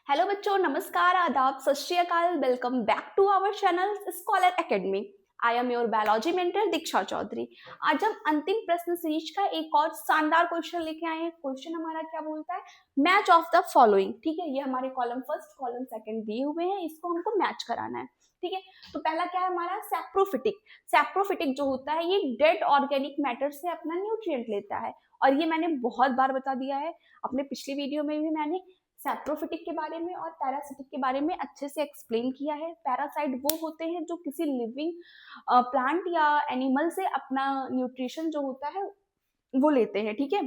Hello बच्चों, नमस्कार, आदाब, सत श्री अकाल। Welcome back to our channel Scholar Academy. I am your biology mentor Diksha Chaudhary. आज हम अंतिम प्रश्न सीरीज का एक और शानदार क्वेश्चन लेके आए हैं। क्वेश्चन हमारा क्या बोलता है? Match of the following. ठीक है, ये हमारे कॉलम फर्स्ट कॉलम सेकंड दिए हुए हैं, इसको हमको मैच कराना है। ठीक है, तो पहला क्या है हमारा? सैप्रोफिटिक। सैप्रोफिटिक जो होता है ये डेड ऑर्गेनिक मैटर से अपना न्यूट्रिएंट लेता है, और ये मैंने बहुत बार बता दिया है। अपने पिछली वीडियो में भी मैंने सैप्रोफिटिक के बारे में और पैरासिटिक के बारे में अच्छे से एक्सप्लेन किया है। पैरासाइट वो होते हैं जो किसी लिविंग प्लांट या एनिमल से अपना न्यूट्रिशन जो होता है वो लेते हैं। ठीक है,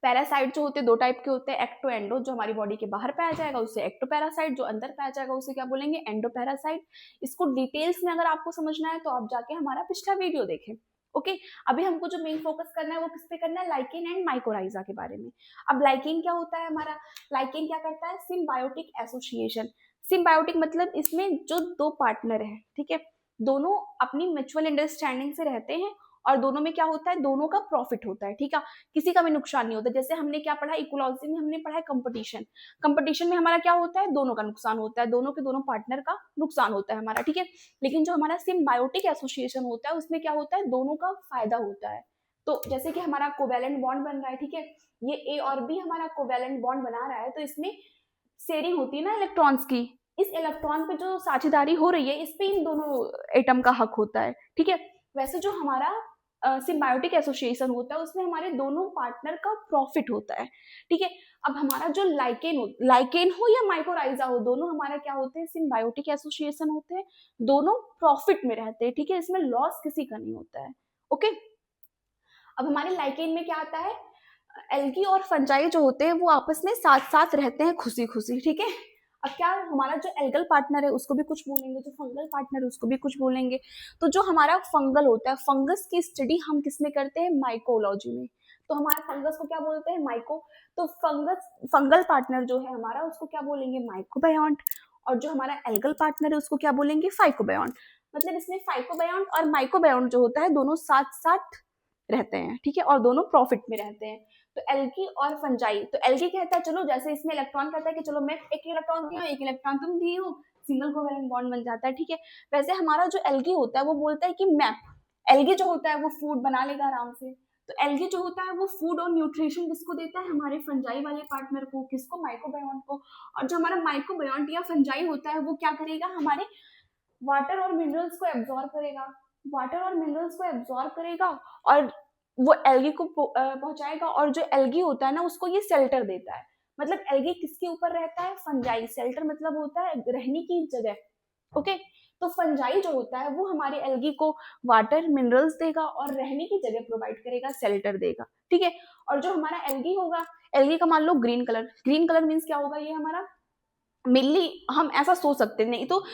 पैरासाइट जो होते हैं दो टाइप के होते हैं, एक्टो एंडो। जो हमारी बॉडी के बाहर पाया जाएगा उसे एक्टो पैरासाइट, जो अंदर पाया जाएगा उसे क्या बोलेंगे? Endo parasite. इसको डिटेल्स में अगर आपको समझना है तो आप जाके हमारा पिछला वीडियो देखें। ओके, अभी हमको जो मेन फोकस करना है वो किस पे करना है? लाइकेन एंड माइकोराइजा के बारे में। अब लाइकेन क्या होता है हमारा? लाइकेन क्या करता है? Symbiotic association. सिम्बायोटिक मतलब इसमें जो दो पार्टनर है, ठीक है, दोनों अपनी म्यूचुअल अंडरस्टैंडिंग से रहते हैं, और दोनों में क्या होता है? दोनों का प्रॉफिट होता है। ठीक है, किसी का भी नुकसान नहीं होता। जैसे हमने क्या पढ़ा इकोलॉजी में? हमने पढ़ा है कंपटीशन। कंपटीशन में हमारा क्या होता है? दोनों का नुकसान होता है, दोनों के दोनों पार्टनर का नुकसान होता है हमारा। ठीक है, लेकिन जो हमारा सिम्बायोटिक एसोसिएशन होता है उसमें क्या होता है? दोनों का फायदा होता है। तो जैसे कि हमारा कोवैलेंट बॉन्ड बन रहा है, ठीक है, ये ए और बी हमारा कोवैलेंट बॉन्ड बना रहा है, तो इसमें शेयरिंग होती है ना इलेक्ट्रॉन्स की। इस इलेक्ट्रॉन पे जो साझेदारी हो रही है इस पे इन दोनों एटम का हक होता है। ठीक है, वैसे जो हमारा सिम्बायोटिक एसोसिएशन होता है उसमें हमारे दोनों पार्टनर का प्रॉफिट होता है। ठीक है, अब हमारा जो लाइकेन हो या माइकोराइजा हो, दोनों हमारा क्या होते हैं? सिम्बायोटिक एसोसिएशन होते हैं, दोनों प्रॉफिट में रहते हैं। ठीक है, इसमें लॉस किसी का नहीं होता है। ओके, अब हमारे लाइकेन में क्या आता है? एल्गी और फंजाई जो होते हैं वो आपस में साथ साथ रहते हैं खुशी खुशी। ठीक है, अब क्या हमारा जो एल्गल पार्टनर है उसको भी कुछ बोलेंगे, जो फंगल पार्टनर है उसको भी कुछ बोलेंगे। तो जो हमारा फंगल होता है, फंगस की स्टडी हम किस में करते हैं? माइकोलॉजी में। तो हमारे फंगस को क्या बोलते हैं? माइको। तो फंगल पार्टनर जो है हमारा उसको क्या बोलेंगे? माइकोबायोन्ट। और जो हमारा एल्गल पार्टनर है उसको क्या बोलेंगे? फाइकोबायोन्ट। मतलब इसमें फाइकोबायोन्ट और माइकोबायोन्ट जो होता है दोनों साथ साथ रहते हैं। ठीक है, और दोनों प्रॉफिट में रहते हैं। तो एल्गी और फंजाई, तो एल्गी कहता है चलो, जैसे इसमें इलेक्ट्रॉन कहता है कि चलो मैं एक इलेक्ट्रॉन दिया, एक इलेक्ट्रॉन तुम दी हो, सिंगल कोवैलेंट बॉन्ड बन जाता है। ठीक है, वैसे हमारा जो एल्गी होता है वो बोलता है कि मैं, एल्गी जो होता है वो फूड बना लेगा आराम से। तो एल्गी जो होता है वो फूड और न्यूट्रिशन किसको देता है? हमारे फंजाई वाले पार्टनर को। किसको? माइकोबायोन्ट को। और जो हमारा माइकोबायोन्ट या फंजाई होता है वो क्या करेगा? हमारे वाटर और मिनरल्स को एब्जॉर्ब करेगा। वाटर और मिनरल्स को एब्जॉर्ब करेगा और वो एल्गी को पहुंचाएगा। और जो एल्गी होता है ना उसको ये शेल्टर देता है। मतलब एल्गी किसके ऊपर रहता है? फंजाई। शेल्टर मतलब होता है रहने की जगह। ओके, तो फंजाई जो होता है वो हमारे एल्गी को वाटर मिनरल्स देगा और रहने की जगह प्रोवाइड करेगा, शेल्टर देगा। ठीक है, और जो हमारा एल्गी होगा, एल्गी का मान लो green colour. Green colour means क्या होगा? ये हमारा मेनली हम ऐसा सोच सकते हैं। नहीं तो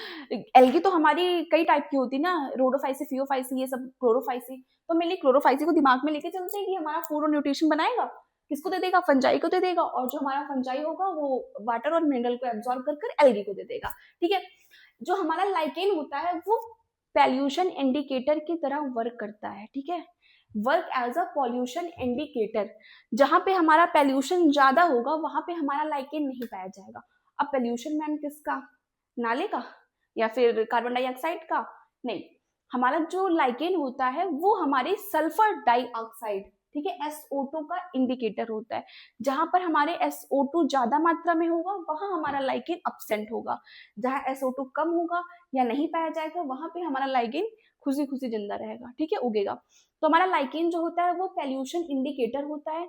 एल्गी तो हमारी कई टाइप की होती है ना, रोडोफाइसी, फियोफाइसी, ये सब क्लोरोफाइसी। तो मेनली क्लोरोफाइसी को दिमाग में लेके चलते हैं कि हमारा फूड और न्यूट्रिशन बनाएगा, किसको दे देगा? फंजाई को दे देगा। और जो हमारा फंजाई होगा वो वाटर और मिनरल को एब्जॉर्ब कर कर एल्गी को दे देगा। ठीक है, जो हमारा लाइकेन होता है वो पॉल्यूशन इंडिकेटर की तरह वर्क करता है। ठीक है, work as a pollution indicator. जहां पे हमारा पॉल्यूशन ज्यादा होगा वहां पे हमारा लाइकेन नहीं पाया जाएगा। अब पॉल्यूशन मैन किसका? नाले का या फिर कार्बन डाइऑक्साइड का? नहीं, हमारा जो लाइकेन होता है वो हमारे सल्फर डाइऑक्साइड, ठीक है, SO2 का इंडिकेटर होता है। जहां पर हमारे SO2 ज्यादा मात्रा में होगा वहां हमारा लाइकेन अब्सेंट होगा। जहां SO2 कम होगा या नहीं पाया जाएगा वहां पे हमारा लाइकेन खुशी खुशी जिंदा रहेगा। ठीक है, उगेगा। तो हमारा लाइकेन जो होता है वो पॉल्यूशन इंडिकेटर होता है।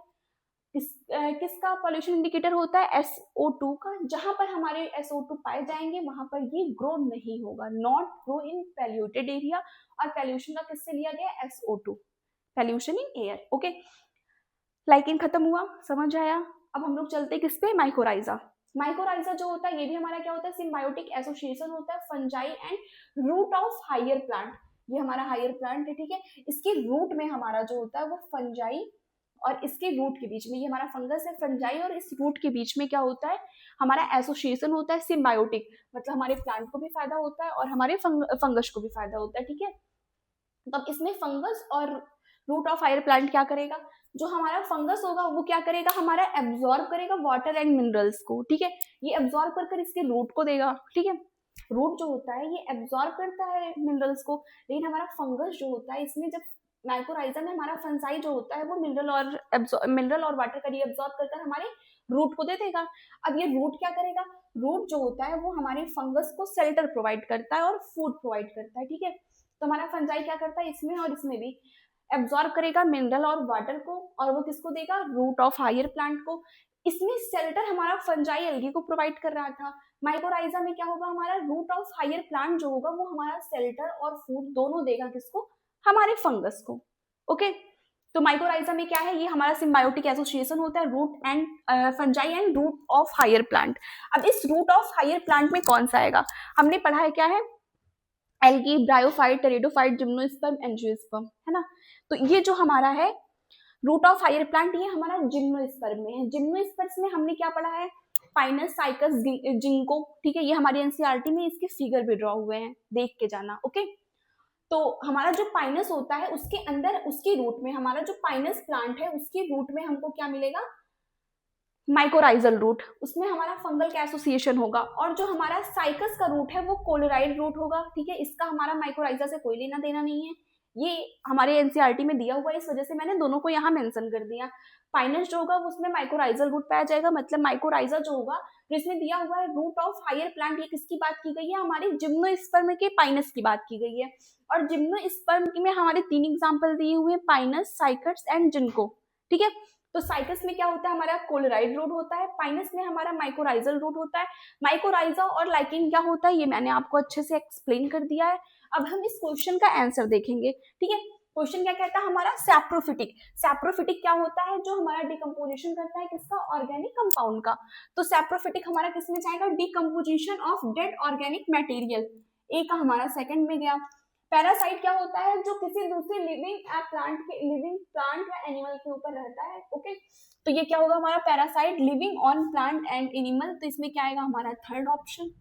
किसका पॉल्यूशन इंडिकेटर होता है? SO2 का। जहां पर हमारे SO2 पाए जाएंगे वहां पर ये ग्रो नहीं होगा, not grow in polluted area. और पॉल्यूशन का किससे लिया गया? SO2, pollution in air. Okay, lichen खत्म हुआ, समझ आया? अब हम लोग चलते किस पे? माइकोराइजा। माइकोराइजा जो होता है ये भी हमारा क्या होता है? सिम्बायोटिक एसोसिएशन होता है fungi and root of higher plant. ये हमारा हायर प्लांट है। ठीक है, इसके रूट में हमारा जो होता है वो फंजाई और इसके रूट के बीच में, ये हमारा फंगस है, फंजाई और इस रूट के बीच में क्या होता है? हमारा एसोसिएशन होता है सिम्बायोटिक। मतलब हमारे प्लांट को भी फायदा होता है और हमारे फंगस को भी फायदा होता है। ठीक है, तो अब इसमें फंगस और रूट ऑफ हायर प्लांट क्या करेगा? जो हमारा फंगस होगा वो क्या करेगा, हमारा एब्जॉर्ब करेगा वाटर एंड मिनरल्स को, ठीक है, ये एब्जॉर्ब कर कर इसके रूट को देगा, ठीक है, रूट जो होता है ये एब्जॉर्ब करता है मिनरल्स को, लेकिन हमारा फंगस जो होता है इसमें जब माइकोराइजा में हमारा फंजाई जो होता है वो मिनरल और वाटर का एब्जॉर्ब कर कर हमारे रूट को दे देगा। अब ये रूट क्या करेगा, रूट जो होता है वो हमारे फंगस को शेल्टर प्रोवाइड करता है और फूड प्रोवाइड करता है, ठीक है, तो हमारा फंजाई क्या करता है इसमें और इसमें भी एब्जॉर्ब करेगा मिनरल और वाटर को, और वो किसको देगा, रूट ऑफ हायर प्लांट को। इसमें शेल्टर हमारा फंजाई एल्गी को प्रोवाइड कर रहा था, माइकोराइजा में क्या होगा, हमारा रूट ऑफ हायर प्लांट जो होगा वो हमारा शेल्टर और फूड दोनों देगा किसको, हमारे फंगस को। ओके, तो माइकोराइजा में क्या है, ये हमारा सिम्बायोटिक एसोसिएशन होता है root and fungi and root of higher plant. अब इस रूट ऑफ हायर प्लांट में कौन सा आएगा, हमने पढ़ा है क्या है, algae, bryophyte, pteridophyte, gymnosperm, angiosperm, है ना। तो ये जो हमारा है रूट ऑफ हायर प्लांट ये हमारा जिम्नोस्पर्म में है। जिम्नोस्पर्म में हमने क्या पढ़ा है, पाइनस, साइकस, जिंको, ठीक है, ये हमारी एनसीईआरटी में इसके फिगर भी ड्रॉ हुए हैं, देख के जाना। ओके, तो हमारा जो पाइनस होता है उसके अंदर उसकी रूट में, हमारा जो पाइनस प्लांट है उसकी रूट में हमको क्या मिलेगा, माइकोराइजल रूट, उसमें हमारा फंगल का एसोसिएशन होगा, और जो हमारा साइकस का रूट है वो कोलोराइड रूट होगा, ठीक है, इसका हमारा माइकोराइजा से कोई लेना देना नहीं है, ये हमारे एनसीईआरटी में दिया हुआ है, इस वजह से मैंने दोनों को यहाँ मेंशन कर दिया। पाइनस जो होगा उसमें माइकोराइजल रूट पाया जाएगा, मतलब माइकोराइजा जो होगा जो इसमें दिया हुआ है रूट ऑफ हायर प्लांट, ये किसकी बात की गई है, हमारे जिम्नोस्पर्म के पाइनस की बात की गई है, और जिम्नोस्पर्म में हमारे 3 एग्जाम्पल दिए हुए हैं, पाइनस, साइकस एंड जिनको, ठीक है। तो साइकस में क्या होता है, हमारा कोलोराइड रूट होता है, पाइनस में हमारा माइकोराइजल रूट होता है। माइकोराइजा और लाइकेन क्या होता है ये मैंने आपको अच्छे से एक्सप्लेन कर दिया है। अब हम इस क्वेश्चन का आंसर देखेंगे, ठीक है। क्वेश्चन क्या कहता है हमारा, सैप्रोफिटिक, सैप्रोफिटिक क्या होता है, जो हमारा डिकम्पोजिशन करता है किसका, ऑर्गेनिक कंपाउंड का। तो सैप्रोफिटिक हमारा किसमें जाएगा, decomposition of dead organic material, A का हमारा सेकंड में गया। पैरासाइट क्या होता है, जो किसी दूसरे लिविंग प्लांट या एनिमल के ऊपर रहता है। ओके, तो ये क्या होगा हमारा parasite, living on plant and animal, तो इसमें क्या आएगा हमारा थर्ड ऑप्शन।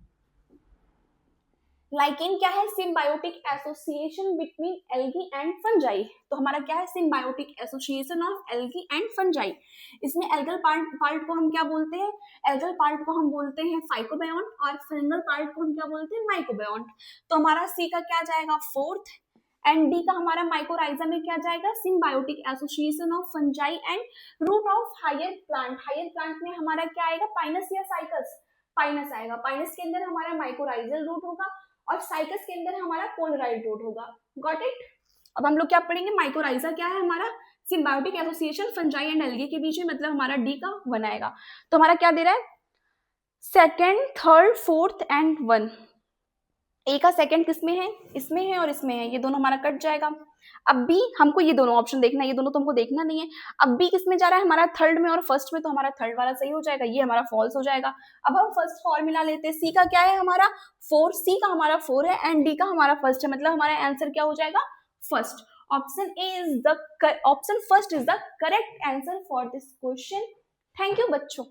लाइकेन क्या है, symbiotic association between algae and fungi, तो हमारा क्या है, symbiotic association of algae and fungi. इसमें एल्गल पार्ट को हम क्या बोलते हैं, एल्गल पार्ट को हम बोलते हैं फाइकोबायोन्ट, और फंगल पार्ट को हम क्या बोलते हैं, माइकोबायोन्ट। तो हमारा सी का क्या जाएगा, फोर्थ, एंड डी का हमारा माइकोराइजा में क्या जाएगा, symbiotic association of fungi and root of higher plant. Higher plant में हमारा क्या आएगा, पाइनस या साइकस, पाइनस आएगा, पाइनस के अंदर हमारा माइकोराइजल रूट होगा और साइकस के अंदर हमारा कोलोराइड रूट होगा। Got it. अब हम लोग क्या पढ़ेंगे, माइकोराइजा क्या है हमारा, symbiotic association fungi and algae के बीच में, मतलब हमारा डी का वन आएगा। तो हमारा क्या दे रहा है, second, third, fourth and one. A का सेकंड किसमें है, इसमें है और इसमें है, ये दोनों हमारा कट जाएगा। अब भी हमको ये दोनों ऑप्शन देखना है, ये दोनों तो हमको देखना नहीं है। अब भी किसमें जा रहा है, हमारा थर्ड में और फर्स्ट में, तो हमारा थर्ड वाला सही हो जाएगा, ये हमारा फॉल्स हो जाएगा। अब हम फर्स्ट फॉर्मूला लेते हैं, सी का क्या है हमारा 4, सी का हमारा 4 है एंड डी का हमारा फर्स्ट है, मतलब हमारा आंसर क्या हो जाएगा, first. Option first is the correct answer for this question. Thank you बच्चों।